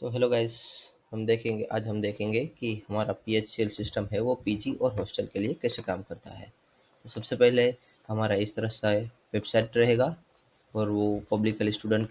Hello guys. आज हम देखेंगे कि हमारा पीएचसीएल सिस्टम है वो पीजी और हॉस्टल के लिए कैसे काम करता है। तो सबसे पहले हमारा इस तरह से वेबसाइट रहेगा और वो पब्लिकली स्टूडेंट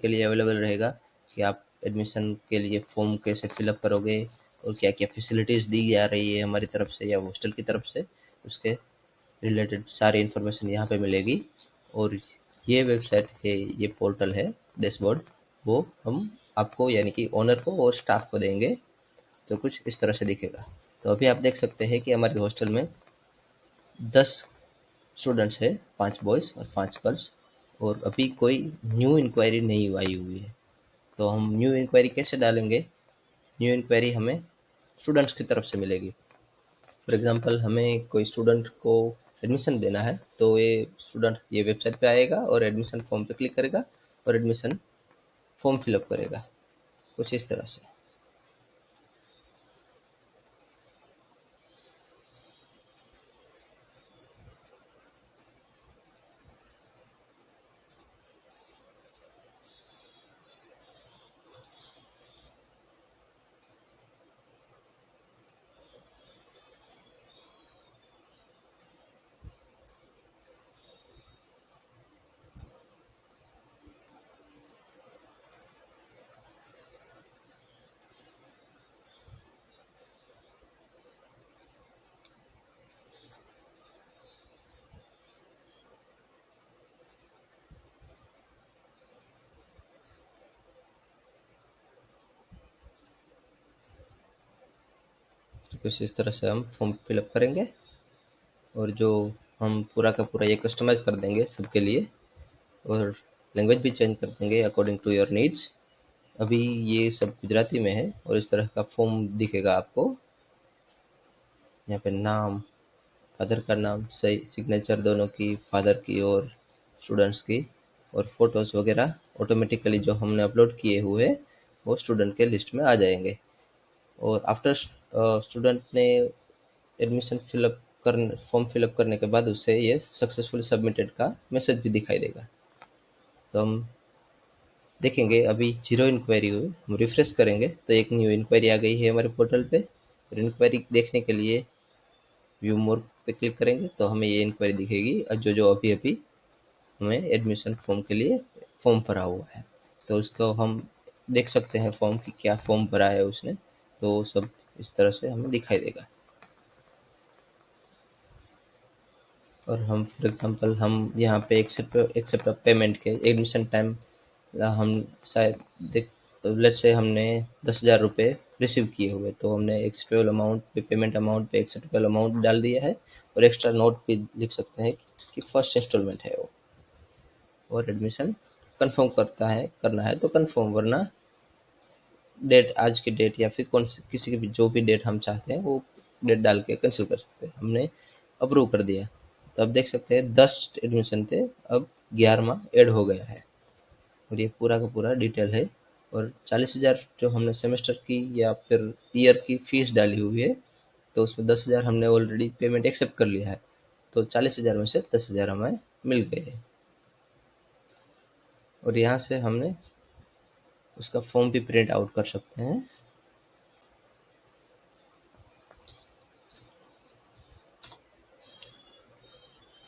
के लिए अवेलेबल रहेगा कि आप एडमिशन के लिए फॉर्म कैसे फिलअप करोगे और क्या क्या फैसिलिटीज़ दी जा रही है हमारी तरफ से या हॉस्टल की तरफ से, उसके रिलेटेड सारी इन्फॉर्मेशन यहाँ पे मिलेगी। और ये वेबसाइट है, ये पोर्टल है, डैशबोर्ड, वो हम आपको यानी कि ओनर को और स्टाफ को देंगे। तो कुछ इस तरह से दिखेगा। तो अभी आप देख सकते हैं कि हमारे हॉस्टल में 10 स्टूडेंट्स हैं, 5 बॉयज़ और 5 गर्ल्स। और अभी कोई न्यू इंक्वायरी नहीं आई हुई है। तो हम न्यू इंक्वायरी कैसे डालेंगे? न्यू इंक्वायरी हमें स्टूडेंट्स की तरफ से मिलेगी। फॉर एग्जांपल हमें कोई स्टूडेंट को एडमिशन देना है तो ये स्टूडेंट ये वेबसाइट पे आएगा और एडमिशन फॉर्म पे क्लिक करेगा और एडमिशन फॉर्म फिलअप करेगा, कुछ इस तरह से। तो कुछ इस तरह से हम फॉर्म फिलअप करेंगे और जो हम पूरा का पूरा ये कस्टमाइज़ कर देंगे सबके लिए और लैंग्वेज भी चेंज कर देंगे अकॉर्डिंग टू योर नीड्स। अभी ये सब गुजराती में है और इस तरह का फॉर्म दिखेगा आपको। यहाँ पे नाम, फादर का नाम, सही सिग्नेचर दोनों की, फादर की और स्टूडेंट्स की, और फोटोज़ वगैरह ऑटोमेटिकली जो हमने अपलोड किए हुए वो स्टूडेंट के लिस्ट में आ जाएंगे। और आफ्टर स्टूडेंट ने एडमिशन फॉर्म फिलअप करने के बाद उसे ये सक्सेसफुल सबमिटेड का मैसेज भी दिखाई देगा। तो हम देखेंगे अभी जीरो इंक्वायरी हुई, हम रिफ्रेश करेंगे तो एक न्यू इंक्वायरी आ गई है हमारे पोर्टल पे। और इंक्वायरी देखने के लिए व्यू मोर पे क्लिक करेंगे तो हमें ये इंक्वायरी दिखेगी और जो जो अभी अभी हमें एडमिशन फॉर्म के लिए फॉर्म भरा हुआ है तो उसको हम देख सकते हैं फॉर्म की क्या फॉर्म भरा है उसने। तो सब इस तरह से हमें दिखाई देगा। और हम फॉर एग्जांपल हम यहाँ पे एक्सेप्ट पेमेंट के एडमिशन टाइम हम शायद देख, लेट्स से हमने 10,000 रुपये रिसीव किए हुए तो हमने एक्सेप्टेबल अमाउंट पे, पेमेंट अमाउंट पे एक्सेप्टेबल अमाउंट डाल दिया है और एक्स्ट्रा नोट भी लिख सकते हैं कि फर्स्ट इंस्टॉलमेंट है वो। और एडमिशन कंफर्म करना है तो कंफर्म, वरना डेट, आज की डेट या फिर कौन सी किसी की भी जो भी डेट हम चाहते हैं वो डेट डाल के कैंसिल कर सकते हैं। हमने अप्रूव कर दिया तो अब देख सकते हैं 10 एडमिशन थे, अब 11वां ऐड हो गया है और ये पूरा का पूरा डिटेल है। और 40,000 जो हमने सेमेस्टर की या फिर ईयर की फीस डाली हुई है तो उसमें 10,000 हमने ऑलरेडी पेमेंट एक्सेप्ट कर लिया है तो 40,000 में से 10,000 हमें मिल गए हैं। और यहाँ से हमने उसका फॉर्म भी प्रिंट आउट कर सकते हैं।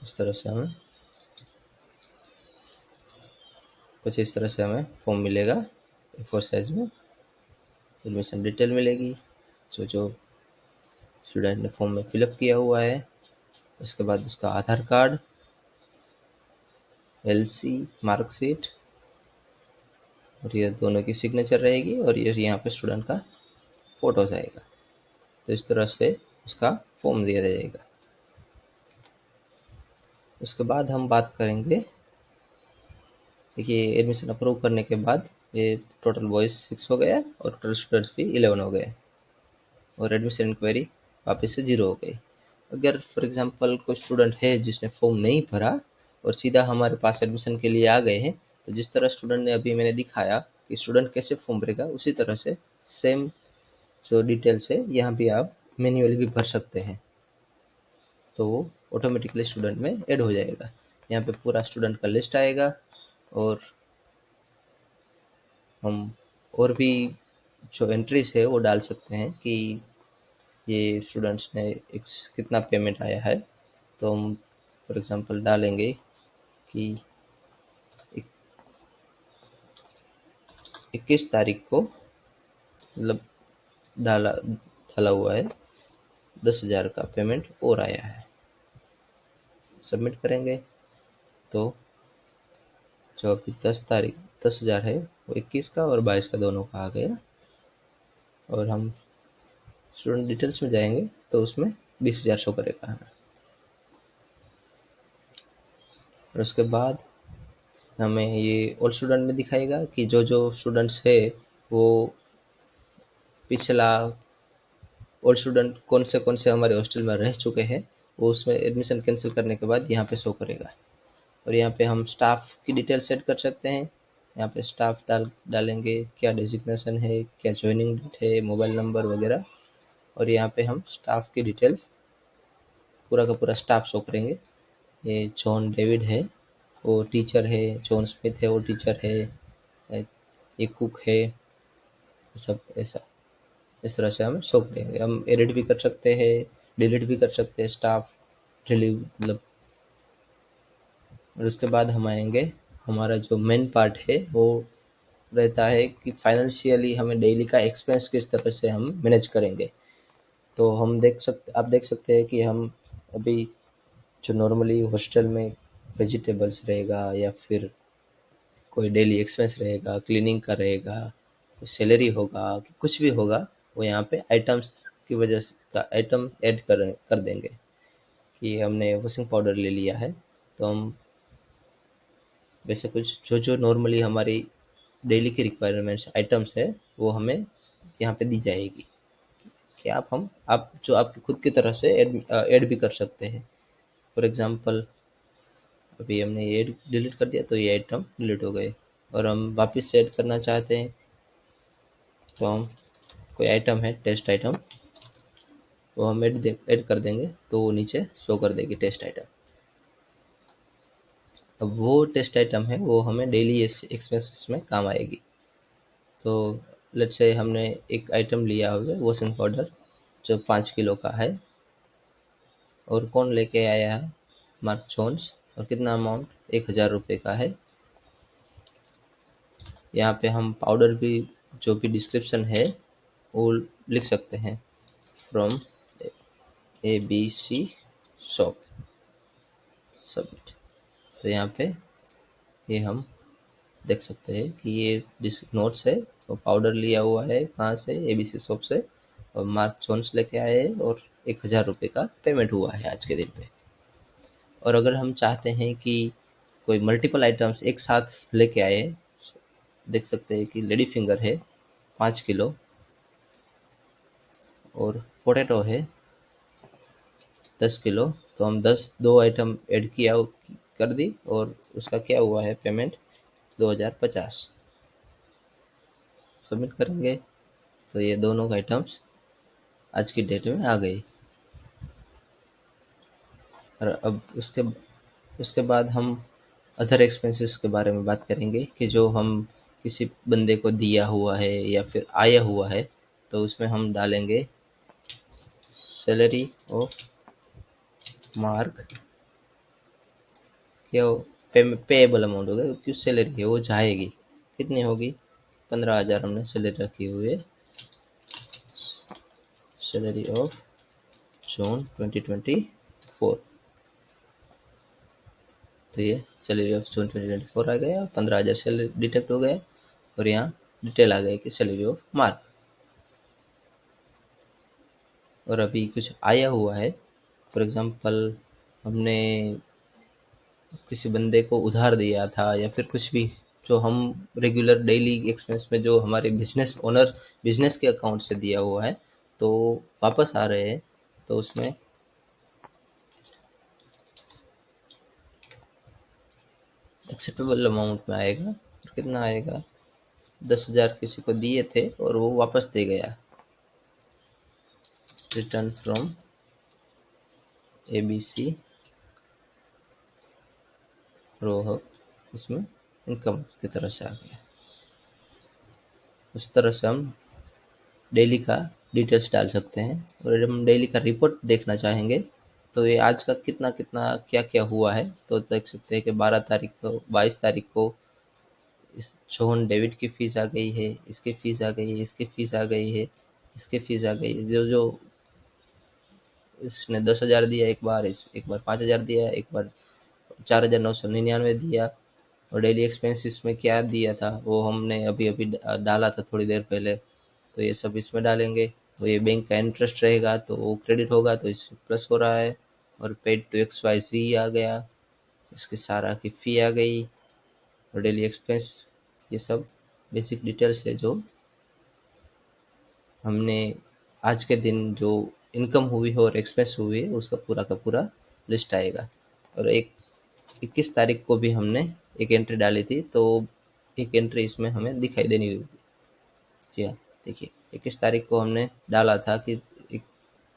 इस तरह से हमें कुछ इस तरह से हमें फॉर्म मिलेगा A4 साइज में। एडमिशन डिटेल मिलेगी, जो जो स्टूडेंट ने फॉर्म में फिलअप किया हुआ है, उसके बाद उसका आधार कार्ड, एलसी, मार्कशीट, और ये दोनों की सिग्नेचर रहेगी और ये यहाँ पे स्टूडेंट का फोटो जाएगा। तो इस तरह से उसका फॉर्म दिया जाएगा। उसके बाद हम बात करेंगे, देखिए एडमिशन अप्रूव करने के बाद ये टोटल बॉयज़ 6 हो गया और टोटल स्टूडेंट्स भी 11 हो गए और एडमिशन इंक्वायरी वापस से 0 हो गई। अगर फॉर एग्जांपल कोई स्टूडेंट है जिसने फॉर्म नहीं भरा और सीधा हमारे पास एडमिशन के लिए आ गए हैं तो जिस तरह स्टूडेंट ने अभी मैंने दिखाया कि स्टूडेंट कैसे फॉर्म भरेगा उसी तरह से सेम जो डिटेल्स है यहाँ भी आप मैन्युअली भी भर सकते हैं तो वो ऑटोमेटिकली स्टूडेंट में ऐड हो जाएगा। यहाँ पे पूरा स्टूडेंट का लिस्ट आएगा और हम और भी जो एंट्रीज है वो डाल सकते हैं कि ये स्टूडेंट्स ने कितना पेमेंट आया है। तो हम फॉर एग्जांपल डालेंगे कि 21 तारीख को मतलब डाला डाला हुआ है 10,000 का पेमेंट और आया है। सबमिट करेंगे तो जो अभी 10,000 है वो 21 का और 22 का दोनों का आ गया। और हम स्टूडेंट डिटेल्स में जाएंगे तो उसमें 20,000 शो करेगा। और उसके बाद हमें ये ऑल स्टूडेंट में दिखाएगा कि जो जो स्टूडेंट्स है वो पिछला ऑल स्टूडेंट कौन से हमारे हॉस्टल में रह चुके हैं वो उसमें एडमिशन कैंसिल करने के बाद यहाँ पे शो करेगा। और यहाँ पे हम स्टाफ की डिटेल सेट कर सकते हैं। यहाँ पे स्टाफ डालेंगे, क्या डेजिग्नेशन है, क्या ज्वाइनिंग डेट है, मोबाइल नंबर वगैरह। और यहाँ पे हम स्टाफ की डिटेल पूरा का पूरा स्टाफ शो करेंगे। ये जॉन डेविड है वो टीचर है, जॉन स्मिथ है वो टीचर है, ये कुक है, सब ऐसा इस तरह से हम शो करेंगे। हम एडिट भी कर सकते हैं, डिलीट भी कर सकते हैं स्टाफ रिलीव मतलब। और उसके बाद हम आएंगे, हमारा जो मेन पार्ट है वो रहता है कि फाइनेंशियली हमें डेली का एक्सपेंस किस तरह से हम मैनेज करेंगे। तो आप देख सकते हैं कि हम अभी जो नॉर्मली हॉस्टल में वेजिटेबल्स रहेगा या फिर कोई डेली एक्सपेंस रहेगा, क्लीनिंग का रहेगा, कोई सैलरी होगा, कि कुछ भी होगा, वो यहाँ पे आइटम्स की वजह से का आइटम ऐड कर देंगे। कि हमने वॉशिंग पाउडर ले लिया है तो हम वैसे कुछ जो जो नॉर्मली हमारी डेली की रिक्वायरमेंट्स आइटम्स है वो हमें यहाँ पे दी जाएगी। कि आप जो आपकी खुद की तरह से ऐड भी कर सकते हैं। फॉर एग्जांपल अभी हमने ये डिलीट कर दिया तो ये आइटम डिलीट हो गए। और हम वापस से ऐड करना चाहते हैं तो हम कोई आइटम है टेस्ट आइटम, वो हम ऐड कर देंगे तो वो नीचे शो कर देगी टेस्ट आइटम। अब वो टेस्ट आइटम है वो हमें डेली एक्सपेंसेस में काम आएगी। तो लेट्स से हमने एक आइटम लिया हुआ वॉशिंग पाउडर जो 5 किलो का है, और कौन लेके आया है, मार्क जोन्स, और कितना अमाउंट 1,000 रुपये का है। यहाँ पे हम पाउडर भी जो भी डिस्क्रिप्शन है वो लिख सकते हैं, फ्रॉम ABC शॉप, सबमिट। तो यहाँ पे ये हम देख सकते हैं कि ये नोट्स है, तो पाउडर लिया हुआ है कहाँ से, ABC शॉप से, और मार्क जोन्स लेके आए हैं और 1,000 रुपये का पेमेंट हुआ है आज के दिन पे। और अगर हम चाहते हैं कि कोई मल्टीपल आइटम्स एक साथ लेके आए, देख सकते हैं कि लेडी फिंगर है 5 किलो, और पोटैटो है 10 किलो। तो हम 2 आइटम ऐड किया कर दी और उसका क्या हुआ है पेमेंट 2,050। सबमिट करेंगे तो ये दोनों आइटम्स आज की डेट में आ गई। और अब उसके बाद हम अदर एक्सपेंसेस के बारे में बात करेंगे कि जो हम किसी बंदे को दिया हुआ है या फिर आया हुआ है, तो उसमें हम डालेंगे सैलरी ऑफ मार्क, क्या पेएबल अमाउंट होगा क्योंकि सैलरी है वो जाएगी, कितनी होगी 15,000 हमने सैलरी रखी हुई है। सैलरी ऑफ जून 2024, तो ये सैलरी ऑफ जून 2024 आ गया, 15,000 सैलरी डिटेक्ट हो गया। और यहाँ डिटेल आ गई कि सैलरी ऑफ मार्क। और अभी कुछ आया हुआ है, फॉर एग्जांपल हमने किसी बंदे को उधार दिया था या फिर कुछ भी जो हम रेगुलर डेली एक्सपेंस में जो हमारे बिजनेस के अकाउंट से दिया हुआ है तो वापस आ रहे हैं, तो उसमें एक्सेप्टेबल अमाउंट में आएगा। और कितना आएगा, 10,000 किसी को दिए थे और वो वापस दे गया। रिटर्न फ्रॉम ABC रोहक, इसमें इनकम की तरह से आ गया। उस तरह से हम डेली का डिटेल्स डाल सकते हैं। और जब हम डेली का रिपोर्ट देखना चाहेंगे तो ये आज का कितना कितना क्या क्या हुआ है तो देख सकते हैं कि 12 तारीख को, 22 तारीख को इस सोहन डेविड की फीस आ गई है, इसकी फीस आ गई है, इसकी फीस आ गई है, इसकी फीस आ गई है। जो जो इसने 10,000 दिया एक बार, एक बार 5,000 दिया, एक बार 4,999 दिया। और डेली एक्सपेंसेस में क्या दिया था वो हमने अभी अभी डाला था थोड़ी देर पहले, तो ये सब इसमें डालेंगे। तो ये बैंक का इंटरेस्ट रहेगा तो वो क्रेडिट होगा तो इस प्लस हो रहा है। और पेड टू एक्स वाई जी आ गया, इसकी सारा की फ़ी आ गई। और डेली एक्सपेंस, ये सब बेसिक डिटेल्स है जो हमने आज के दिन जो इनकम हुई है और एक्सपेंस हुई है उसका पूरा का पूरा लिस्ट आएगा। और एक 21 तारीख को भी हमने एक एंट्री डाली थी तो एक एंट्री इसमें हमें दिखाई देनी होगी। जी हाँ, देखिए 21 तारीख को हमने डाला था कि एक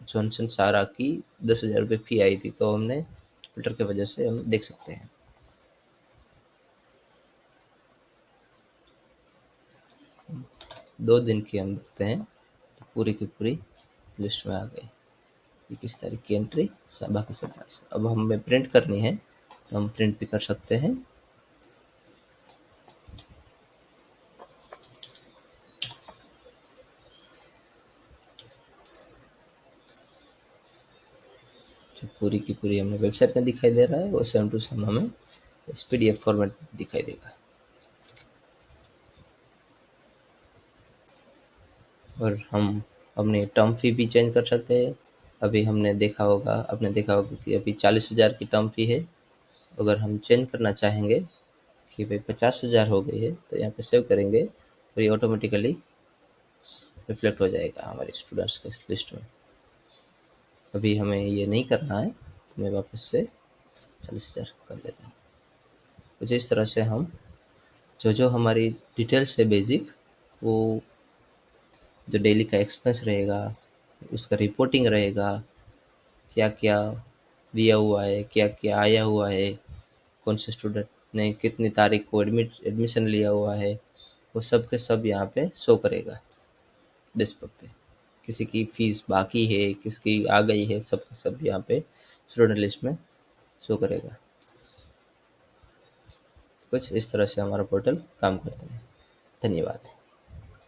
जॉनसन सारा की 10,000 रुपये फ़ी आई थी, तो हमने फ़िल्टर की वजह से हम देख सकते हैं। 2 दिन की हम देखते हैं तो पूरी की पूरी लिस्ट में आ गई 21 तारीख की एंट्री, बाकी सब। अब हमें प्रिंट करनी है तो हम प्रिंट भी कर सकते हैं। जो पूरी की पूरी हमें वेबसाइट में दिखाई दे रहा है वो सेम टू सेम हमें इस PDF फॉर्मेट में दिखाई देगा। और हम अपनी टर्म फ़ी भी चेंज कर सकते हैं। अभी आपने देखा होगा कि अभी 40,000 की टर्म फ़ी है। अगर हम चेंज करना चाहेंगे कि भाई 50,000 हो गई है तो यहाँ पे सेव करेंगे और ये ऑटोमेटिकली रिफ्लेक्ट हो जाएगा हमारे स्टूडेंट्स के लिस्ट में। अभी हमें ये नहीं करना है तो मैं वापस से 40,000 कर देता हूँ। कुछ इस तरह से हम जो हमारी डिटेल्स है बेसिक, वो जो डेली का एक्सपेंस रहेगा, उसका रिपोर्टिंग रहेगा, क्या क्या दिया हुआ है, क्या क्या आया हुआ है, कौन से स्टूडेंट ने कितनी तारीख को एडमिशन लिया हुआ है, वो सब के सब यहाँ पे शो करेगा डेस्कटॉप पे। किसी की फीस बाकी है, किसकी आ गई है, सब सब यहाँ पे स्टूडेंट लिस्ट में शो करेगा। कुछ इस तरह से हमारा पोर्टल काम करता है। धन्यवाद।